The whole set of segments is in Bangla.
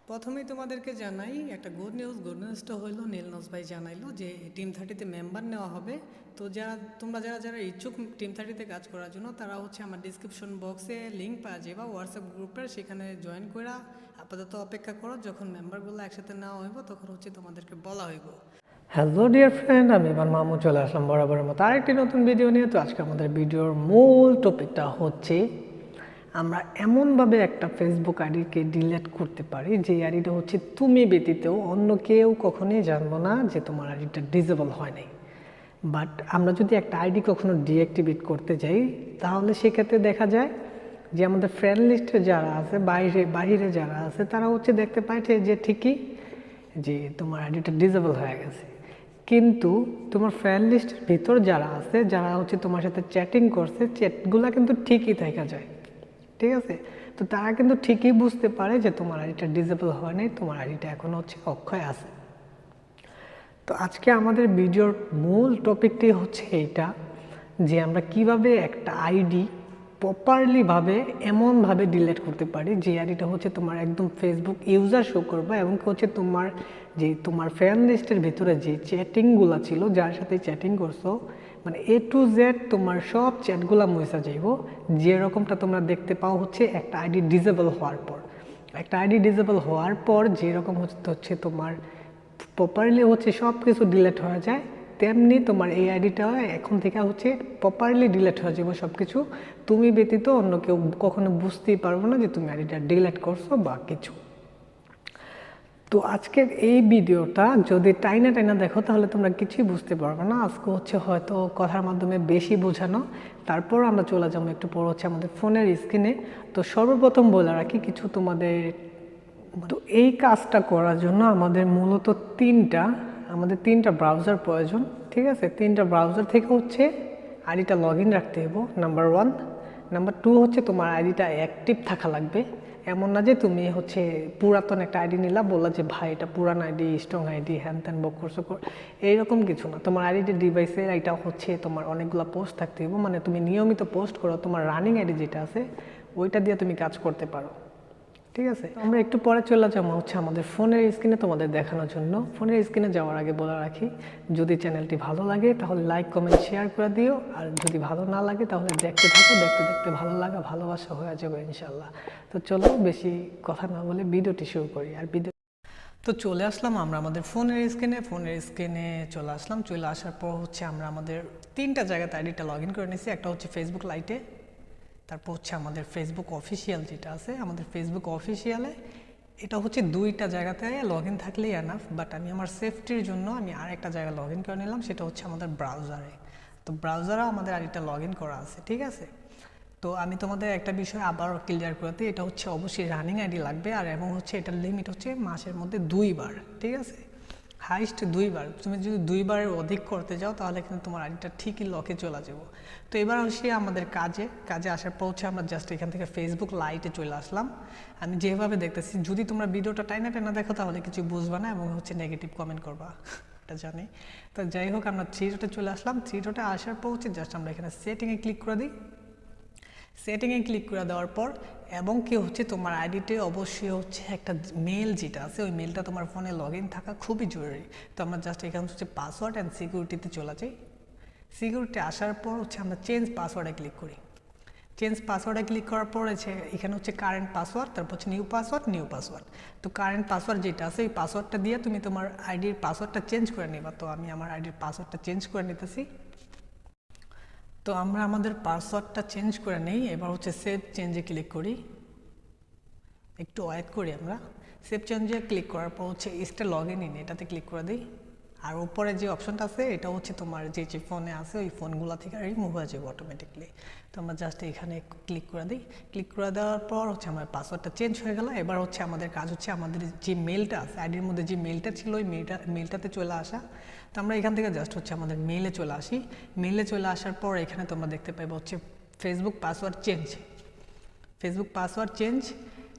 প্রথমেই তোমাদেরকে জানাই একটা গুড নিউজটা হলো নীলনজ ভাই জানাইলো যে টিম 30-তে মেম্বার নেওয়া হবে। তো যারা ইচ্ছুক টিম 30-তে কাজ করার জন্য তারা আমার ডিসক্রিপশন বক্সে লিঙ্ক পাওয়া যাবে হোয়াটসঅ্যাপ গ্রুপের, সেখানে জয়েন করে আপাতত অপেক্ষা করো। যখন মেম্বারগুলো একসাথে নেওয়া হইব তখন তোমাদেরকে বলা হইব। হ্যালো ডিয়ার ফ্রেন্ড, আমি এবার মামু চলে আসলাম বরাবরের মতো আরেকটি নতুন ভিডিও নিয়ে। তো আজকে আমাদের ভিডিওর মূল টপিকটা হচ্ছে আমরা এমনভাবে একটা ফেসবুক আইডিকে ডিলিট করতে পারি যে আইডিটা তুমি ব্যতীত অন্য কেউ কখনোই জানবো না যে তোমার আইডিটা ডিসেবল হয় নাই। বাট আমরা যদি একটা আইডি কখনো ডিঅ্যাক্টিভেট করতে যাই তাহলে সেক্ষেত্রে দেখা যায় যে আমাদের ফ্রেন্ড লিস্টে যারা আছে বাইরে যারা আছে তারা দেখতে পাইছে যে ঠিকই যে তোমার আইডিটা ডিসেবল হয়ে গেছে, কিন্তু তোমার ফ্রেন্ড লিস্টের ভিতর যারা আছে যারা তোমার সাথে চ্যাটিং করছে চ্যাটগুলো কিন্তু ঠিকই থাকা যায়, ঠিক আছে? তো তারা কিন্তু ঠিকই বুঝতে পারে যে তোমার আইডিটা ডিসেবল হয় নাই, তোমার আইডিটা এখন অক্ষয় আছে। তো আজকে আমাদের ভিডিওর মূল টপিকটি এইটা যে আমরা কিভাবে একটা আইডি প্রপারলিভাবে এমনভাবে ডিলিট করতে পারি যে আইডিটা তোমার একদম ফেসবুক ইউজার শো করবে এবং তোমার ফ্রেন্ড লিস্টের ভিতরে যে চ্যাটিংগুলো ছিল, যার সাথে চ্যাটিং করছো, মানে A to Z তোমার সব চ্যাটগুলো মুছে যাইব, যেরকমটা তোমরা দেখতে পাও একটা আইডি ডিসেবল হওয়ার পর। একটা আইডি ডিসেবল হওয়ার পর যেরকম তোমার প্রপারলি সব কিছু ডিলিট হয়ে যায়, তেমনি তোমার এই আইডিটা এখন থেকে প্রপারলি ডিলিট হয়ে যাবে সব কিছু। তুমি ব্যতীত অন্য কেউ কখনো বুঝতেই পারবো না যে তুমি আইডিটা ডিলিট করছো বা কিছু। তো আজকের এই ভিডিওটা যদি টাইনা দেখো তাহলে তোমরা কিছুই বুঝতে পারবে না। আজকে হয়তো কথার মাধ্যমে বেশি বোঝানো, তারপর আমরা চলে যাবো একটু পর আমাদের ফোনের স্ক্রিনে। তো সর্বপ্রথম বলে রাখি কিছু তোমাদের, তো এই কাজটা করার জন্য আমাদের মূলত তিনটা ব্রাউজার প্রয়োজন, ঠিক আছে? তিনটা ব্রাউজার থেকে আইডিটা লগ ইন রাখতে হবে, নাম্বার 1। নাম্বার 2 তোমার আইডিটা অ্যাক্টিভ থাকা লাগবে। এমন না যে তুমি পুরাতন একটা আইডি নিলা, বললা যে ভাই এটা পুরান আইডি, স্ট্রং আইডি, হ্যান ত্যান বক করছো, এইরকম কিছু না। তোমার আইডিটি ডিভাইসে এটা তোমার অনেকগুলো পোস্ট থাকতে হবে, মানে তুমি নিয়মিত পোস্ট করো, তোমার রানিং আইডি যেটা আছে ওইটা দিয়ে তুমি কাজ করতে পারো, ঠিক আছে? আমরা একটু পরে চলে যাবো আমাদের ফোনের স্ক্রিনে তোমাদের দেখানোর জন্য। ফোনের স্ক্রিনে যাওয়ার আগে বলে রাখি, যদি চ্যানেলটি ভালো লাগে তাহলে লাইক কমেন্ট শেয়ার করে দিও, আর যদি ভালো না লাগে তাহলে দেখতে থাকো, দেখতে দেখতে ভালো লাগা ভালোবাসা হয়ে যাবে ইনশাল্লাহ। তো চলো বেশি কথা না বলে ভিডিওটি শুরু করি। আর তো চলে আসলাম আমরা আমাদের ফোনের স্ক্রিনে চলে আসার পর আমরা আমাদের তিনটা জায়গাতে আইডিটা লগ ইন করে নিয়েছি। একটা ফেসবুক লাইটে, তারপর আমাদের ফেসবুক অফিসিয়াল যেটা আছে, আমাদের ফেসবুক অফিসিয়ালে এটা দুইটা জায়গাতে লগ ইন থাকলেই এনাফ, বাট আমি আমার সেফটির জন্য আমি আরেকটা জায়গায় লগ ইন করে নিলাম, সেটা আমাদের ব্রাউজারে। তো ব্রাউজারে আমাদের আইডিটা লগ ইন করা আছে, ঠিক আছে? তো আমি তোমাদের একটা বিষয় আবারও ক্লিয়ার করে দিই, এটা অবশ্যই রানিং আইডি লাগবে, আর এবং এটার লিমিট মাসের মধ্যে 2 বার, ঠিক আছে? হাইস্ট 2 বার। তুমি যদি 2 বারের অধিক করতে যাও তাহলে কিন্তু তোমার আইডিটা ঠিকই লকে চলে যাবো। তো এবার আমাদের কাজে আসার পর আমরা জাস্ট এখান থেকে ফেসবুক লাইটে চলে আসলাম। আমি যেভাবে দেখতেছি, যদি তোমরা ভিডিওটা টাইনা দেখো তাহলে কিছু বুঝবা না এবং নেগেটিভ কমেন্ট করবা, এটা জানি। তো যাই হোক, আমরা 3 ডটে চলে আসলাম। 3 ডটে আসার পর জাস্ট আমরা এখানে সেটিংয়ে ক্লিক করে দিই। সেটিংয়ে ক্লিক করে দেওয়ার পর এবং কি তোমার আইডিতে অবশ্যই একটা মেল যেটা আছে, ওই মেলটা তোমার ফোনে লগ ইন থাকা খুবই জরুরি। তো আমরা জাস্ট এখানে পাসওয়ার্ড অ্যান্ড সিকিউরিটিতে চলে যাই। সিকিউরিটি আসার পর আমরা চেঞ্জ পাসওয়ার্ডে ক্লিক করি। চেঞ্জ পাসওয়ার্ডে ক্লিক করার পর এখানে কারেন্ট পাসওয়ার্ড, তারপর নিউ পাসওয়ার্ড। তো কারেন্ট পাসওয়ার্ড যেটা আছে এই পাসওয়ার্ডটা দিয়ে তুমি তোমার আইডির পাসওয়ার্ডটা চেঞ্জ করে নিবা। তো আমি আমার আইডির পাসওয়ার্ডটা চেঞ্জ করে নিতেছি। তো আমরা আমাদের পাসওয়ার্ডটা চেঞ্জ করে নেই। এবার সেভ চেঞ্জে ক্লিক করি, একটু ওয়েট করি। আমরা সেভ চেঞ্জে ক্লিক করার পর স্টে লগ ইন এটাতে ক্লিক করে দিই। আর উপরে যে অপশনটা আছে এটা তোমার যে ফোনে আছে ওই ফোনগুলো থেকে রিমুভ হয়ে যাবে অটোমেটিকলি। তো আমরা জাস্ট এখানে ক্লিক করে দিই। ক্লিক করে দেওয়ার পর আমার পাসওয়ার্ডটা চেঞ্জ হয়ে গেল। এবার আমাদের কাজ আমাদের যে মেলটা আছে, আইডির মধ্যে যে মেলটা ছিল ওই মেলটাতে চলে আসা। তো আমরা এখান থেকে জাস্ট আমাদের মেলে চলে আসি। মেলে চলে আসার পর এখানে তোমরা দেখতে পাবে ফেসবুক পাসওয়ার্ড চেঞ্জ,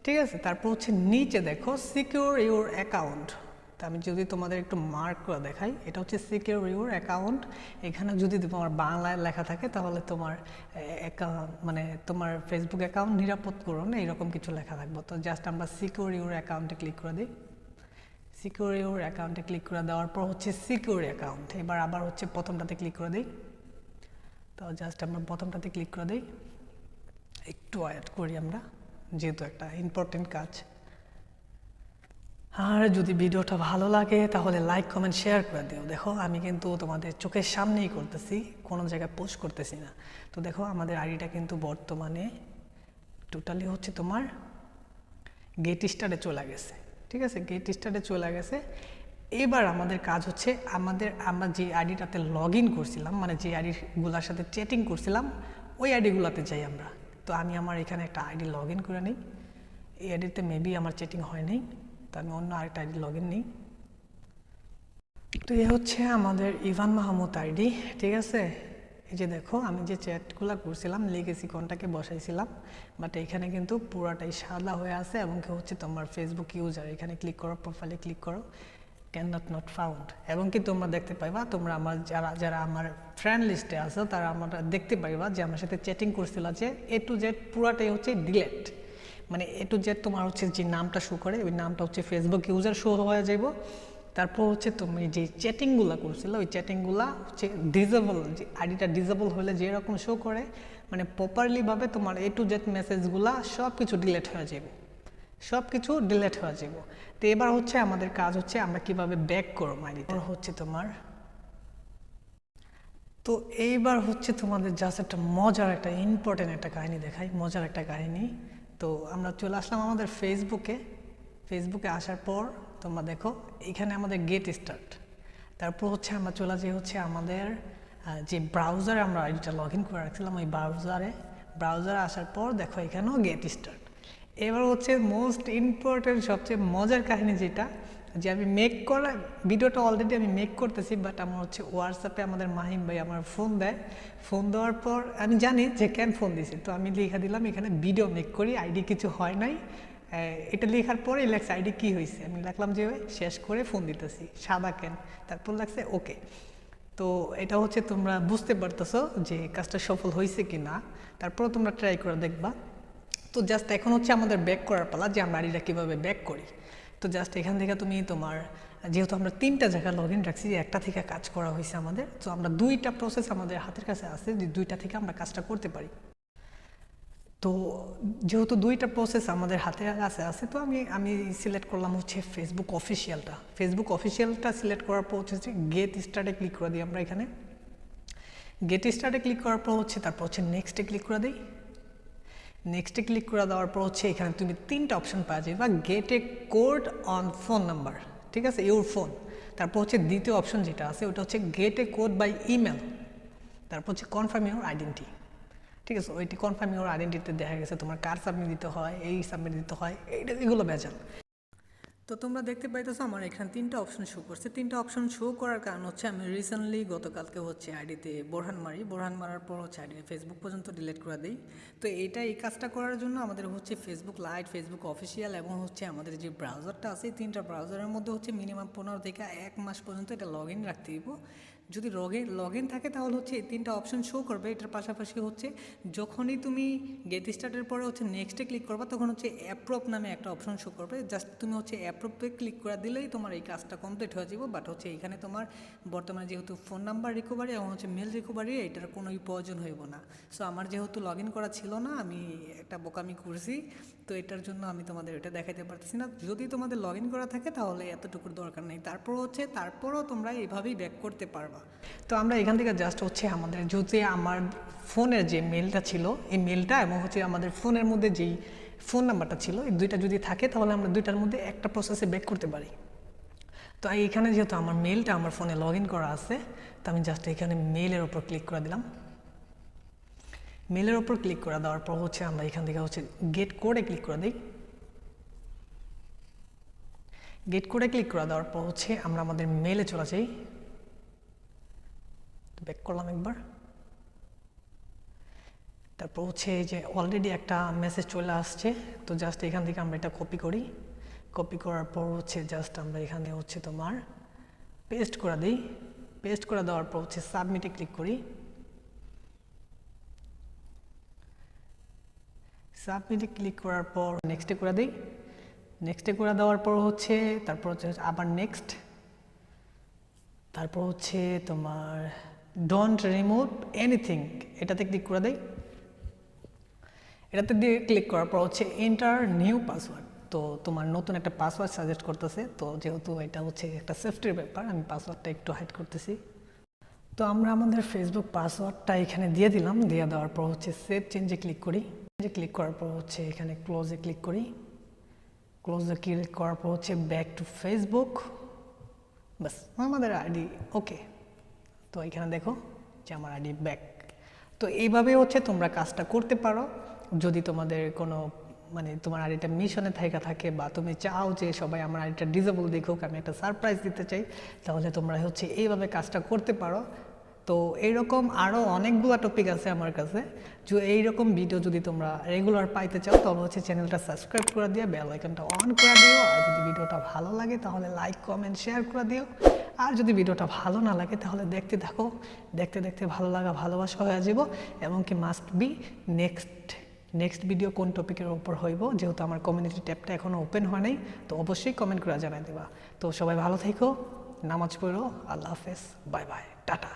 ঠিক আছে? তারপর নিচে দেখো সিকিউর ইউর অ্যাকাউন্ট। তো তো আমি যদি তোমাদের একটু মার্ক করে দেখাই, এটা হচ্ছে সিকিউর ইউর অ্যাকাউন্ট। এখানে যদি তোমার বাংলায় লেখা থাকে তাহলে তোমার মানে তোমার ফেসবুক অ্যাকাউন্ট নিরাপদ করুন, এইরকম কিছু লেখা থাকবে। তো জাস্ট আমরা সিকিউর ইউর অ্যাকাউন্টে ক্লিক করে দিই। সিকিউর ইউর অ্যাকাউন্টে ক্লিক করে দেওয়ার পর হচ্ছে সিকিউর অ্যাকাউন্ট, এবার আবার হচ্ছে প্রথমটাতে ক্লিক করে দিই। তো জাস্ট আমরা প্রথমটাতে ক্লিক করে দিই, একটু ওয়েট করি আমরা, যেহেতু একটা ইম্পর্টেন্ট কাজ। আর যদি ভিডিওটা ভালো লাগে তাহলে লাইক কমেন্ট শেয়ার করে দিও। দেখো আমি কিন্তু তোমাদের চোখের সামনেই করতেছি, কোনো জায়গায় পোস্ট করতেছি না। তো দেখো আমাদের আইডিটা কিন্তু বর্তমানে টোটালি হচ্ছে তোমার গেট স্টার্টে চলে গেছে। ঠিক আছে, গেট স্টার্টে চলে গেছে। এবার আমাদের কাজ হচ্ছে আমরা যে আইডিটাতে লগ ইন করছিলাম, মানে যে আইডিগুলোর সাথে চ্যাটিং করছিলাম, ওই আইডিগুলোতে যাই আমরা। তো আমি আমার এখানে একটা আইডি লগ ইন করে নিই। এই আইডিতে মেবি আমার চ্যাটিং হয় নাই, তো আমি অন্য আরেকটা আইডি লগ ইন নিই। তো এ হচ্ছে আমাদের ইভান মাহমুদ আইডি। ঠিক আছে, এই যে দেখো আমি যে চ্যাটগুলো করছিলাম লিগেসি কন্টাকে বসাইছিলাম, বাট এখানে কিন্তু পুরাটাই সাদা হয়ে আছে এবং কি হচ্ছে তোমার ফেসবুক ইউজার। এখানে ক্লিক করো, প্রোফাইলে ক্লিক করো, ক্যান নট ফাউন্ড। এবং কি তোমরা দেখতে পাইবা, তোমরা আমার যারা আমার ফ্রেন্ড লিস্টে আছো তারা আমরা দেখতে পাইবা যে আমার সাথে চ্যাটিং করছিল যে A to Z পুরাটাই হচ্ছে ডিলেট। মানে A to Z তোমার হচ্ছে যে নামটা শো করে ওই নামটা হচ্ছে ফেসবুক ইউজার শো হয়ে যাইব। তারপর হচ্ছে তুমি যে চ্যাটিংগুলো করছিলে ওই চ্যাটিংগুলো হচ্ছে ডিজেবল, যে আইডিটা ডিজেবল হলে যেরকম শো করে, মানে প্রপারলিভাবে তোমার A to Z মেসেজগুলো সব কিছু ডিলেট হয়ে যাবে, সব কিছু ডিলেট হয়ে যাব। তো এবার হচ্ছে আমাদের কাজ হচ্ছে আমরা কিভাবে ব্যাক করব আইডিটা হচ্ছে তোমার। তো এইবার হচ্ছে তোমাদের জাস্ট একটা মজার একটা ইম্পর্টেন্ট একটা কাহিনী দেখাই, মজার একটা কাহিনী। তো আমরা চলে আসলাম আমাদের ফেসবুকে আসার পর তোমরা দেখো এখানে আমাদের গেট স্টার্ট। তারপর হচ্ছে আমরা চলে যাই হচ্ছে আমাদের যে ব্রাউজারে আমরা আইডিটা লগ ইন করে রাখছিলাম ওই ব্রাউজারে আসার পর দেখো এখানেও গেট স্টার্ট। এবার হচ্ছে মোস্ট ইম্পর্টেন্ট সবচেয়ে মজার কাহিনী যেটা, যে আমি ভিডিওটা অলরেডি আমি মেক করতেছি, বাট আমার হচ্ছে হোয়াটসঅ্যাপে আমাদের মাহিম ভাই আমার ফোন দেয়। ফোন দেওয়ার পর আমি জানি যে কেন ফোন দিয়েছি, তো আমি লিখে দিলাম এখানে ভিডিও মেক করি, আইডি কিছু হয় নাই। এটা লেখার পরে লেখছে আইডি কী হয়েছে, আমি লিখলাম যে শেষ করে ফোন দিতেছি, সাদা কেন, তারপর লাগছে ওকে। তো এটা হচ্ছে তোমরা বুঝতে পারতেছো যে কাজটা সফল হয়েছে কি না, তারপরেও তোমরা ট্রাই করে দেখবা। তো জাস্ট এখন হচ্ছে আমাদের ব্যাক করার পালা, যে আমরা আইডিটা কীভাবে ব্যাক করি। তো জাস্ট এখান থেকে তুমি তোমার, যেহেতু আমরা 3টা জায়গায় লগ ইন রাখছি, একটা থেকে কাজ করা হয়েছে আমাদের, তো আমরা 2টা প্রসেস আমাদের হাতের কাছে আছে, যে 2টা থেকে আমরা কাজটা করতে পারি। তো যেহেতু 2টা প্রসেস আমাদের হাতের কাছে আছে, তো আমি সিলেক্ট করলাম হচ্ছে ফেসবুক অফিসিয়ালটা সিলেক্ট করার পর হচ্ছে গেট স্টার্টে ক্লিক করে দিই আমরা। এখানে গেট স্টার্টে ক্লিক করার পর হচ্ছে তারপর হচ্ছে নেক্সটে ক্লিক করে দিই। নেক্সটে ক্লিক করে দেওয়ার পর হচ্ছে এখানে তুমি 3টা অপশন পাওয়া যাবে, gate a code on phone number, ঠিক আছে, ইউর ফোন। তারপর হচ্ছে দ্বিতীয় অপশন যেটা আছে ওটা হচ্ছে get a code by email. তারপর হচ্ছে কনফার্ম ইউর আইডেন্টি। ঠিক আছে, ওইটি কনফার্ম ইউর আইডেন্টিতে দেখা গেছে তোমার কার সাবমিট দিতে হয়, এই সাবমিট দিতে হয়, এগুলো ভেজাল। তো তোমরা দেখতে পাইতেছো আমার এখানে 3টা অপশন শো করছে। 3টা অপশন শো করার কারণ হচ্ছে আমি রিসেন্টলি গতকালকে হচ্ছে আইডিতে বোরহান মারার পর হচ্ছে আইডি ফেসবুক পর্যন্ত ডিলিট করে দিই। তো এই কাজটা করার জন্য আমাদের হচ্ছে ফেসবুক লাইট, ফেসবুক অফিসিয়াল এবং হচ্ছে আমাদের যে ব্রাউজারটা আছে, 3টা ব্রাউজারের মধ্যে হচ্ছে মিনিমাম 15 থেকে 1 মাস পর্যন্ত এটা লগ ইন রাখতে দিব। যদি লগ ইন থাকে তাহলে হচ্ছে এই 3টা অপশন শো করবে। এটার পাশাপাশি হচ্ছে যখনই তুমি গেট স্টার্টের পরে হচ্ছে নেক্সটে ক্লিক করবা তখন হচ্ছে অ্যাপ্রুভ নামে একটা অপশন শো করবে। জাস্ট তুমি হচ্ছে অ্যাপ্রুভে ক্লিক করে দিলেই তোমার এই কাজটা কমপ্লিট হয়ে যাবে। বাট হচ্ছে এখানে তোমার বর্তমানে যেহেতু ফোন নাম্বার রিকভারি এবং হচ্ছে মেল রিকভারি, এটার কোনোই প্রয়োজন হইব না। সো আমার যেহেতু লগ ইন করা ছিল না, আমি একটা বোকামি করছি, তো এটার জন্য আমি তোমাদের এটা দেখাতে পারতেছি না। যদি তোমাদের লগ ইন করা থাকে তাহলে এতটুকুর দরকার নেই। তারপরও তোমরা এইভাবেই ব্যাক করতে পারবা। তো আমরা এখান থেকে জাস্ট হচ্ছে আমাদের যদি আমার ফোনের যে মেলটা ছিল এই মেলটা এবং হচ্ছে আমাদের ফোনের মধ্যে যেই ফোন নাম্বারটা ছিল, এই 2টা যদি থাকে তাহলে আমরা 2টার মধ্যে একটা প্রসেসে ব্যাক করতে পারি। তো এইখানে যেহেতু আমার মেলটা আমার ফোনে লগ ইন করা আছে, তো আমি জাস্ট এখানে মেলের ওপর ক্লিক করে দিলাম। মেলের ওপর ক্লিক করে দেওয়ার পর হচ্ছে আমরা এখান থেকে হচ্ছে গেট কোডে ক্লিক করে দিই। গেট কোডে ক্লিক করে দেওয়ার পর হচ্ছে আমরা আমাদের মেলে চলে যাই। ব্যাক করলাম একবার। তারপর হচ্ছে যে অলরেডি একটা মেসেজ চলে আসছে, তো জাস্ট এখান থেকে আমরা এটা কপি করি। কপি করার পর হচ্ছে জাস্ট আমরা এখানে হচ্ছে তোমার পেস্ট করে দিই। পেস্ট করে দেওয়ার পর হচ্ছে সাবমিটে ক্লিক করি। সাবমিটে ক্লিক করার পর নেক্সটে করে দিই। নেক্সটে করে দেওয়ার পর হচ্ছে তারপর হচ্ছে আবার নেক্সট, তারপর হচ্ছে তোমার ডোন্ট রিমুভ এনিথিং এটাতে ক্লিক করে দেই। এটাতে দিয়ে ক্লিক করার পর হচ্ছে এন্টার নিউ পাসওয়ার্ড। তো তোমার নতুন একটা পাসওয়ার্ড সাজেস্ট করতেছে। তো যেহেতু এটা হচ্ছে একটা সেফটির ব্যাপার, আমি পাসওয়ার্ডটা একটু হাইড করতেছি। তো আমরা আমাদের ফেসবুক পাসওয়ার্ডটা এখানে দিয়ে দিলাম। দিয়ে দেওয়ার পর হচ্ছে সেভ চেঞ্জে ক্লিক করি। ক্লিক করার পর হচ্ছে এখানে ক্লোজে ক্লিক করি। ক্লোজে ক্লিক করার পর হচ্ছে ব্যাক টু ফেসবুক। বাস, আমাদের আইডি ওকে। তো এখানে দেখো যে আমার আইডি ব্যাক। তো এইভাবে হচ্ছে তোমরা কাজটা করতে পারো। যদি তোমাদের কোনো মানে তোমার আইডিটা মিশনে থাকে বা তুমি চাও যে সবাই আমার আইডিটা ডিজেবল দেখুক, আমি একটা সারপ্রাইজ দিতে চাই, তাহলে তোমরা হচ্ছে এইভাবে কাজটা করতে পারো। তো এইরকম আরও অনেকগুলো টপিক আছে আমার কাছে। যে এইরকম ভিডিও যদি তোমরা রেগুলার পাইতে চাও তাহলে হচ্ছে চ্যানেলটা সাবস্ক্রাইব করে দিয়ে বেল আইকনটা অন করে দিও। আর যদি ভিডিওটা ভালো লাগে তাহলে লাইক কমেন্ট শেয়ার করে দিও। আর যদি ভিডিওটা ভালো না লাগে তাহলে দেখতে থাকো। দেখতে দেখতে ভালো লাগা ভালোবাসা হয়ে যাব। এবং কি মাস্ট বি নেক্সট ভিডিও কোন টপিকের উপর হইব, যেহেতু আমার কমিউনিটি ট্যাবটা এখনও ওপেন হয় নাই। তো অবশ্যই কমেন্ট করে জানাই দেবা। তো সবাই ভালো থেকো, নামাজ পড়ো, আল্লাহ হাফেজ, বাই বাই, টাটা।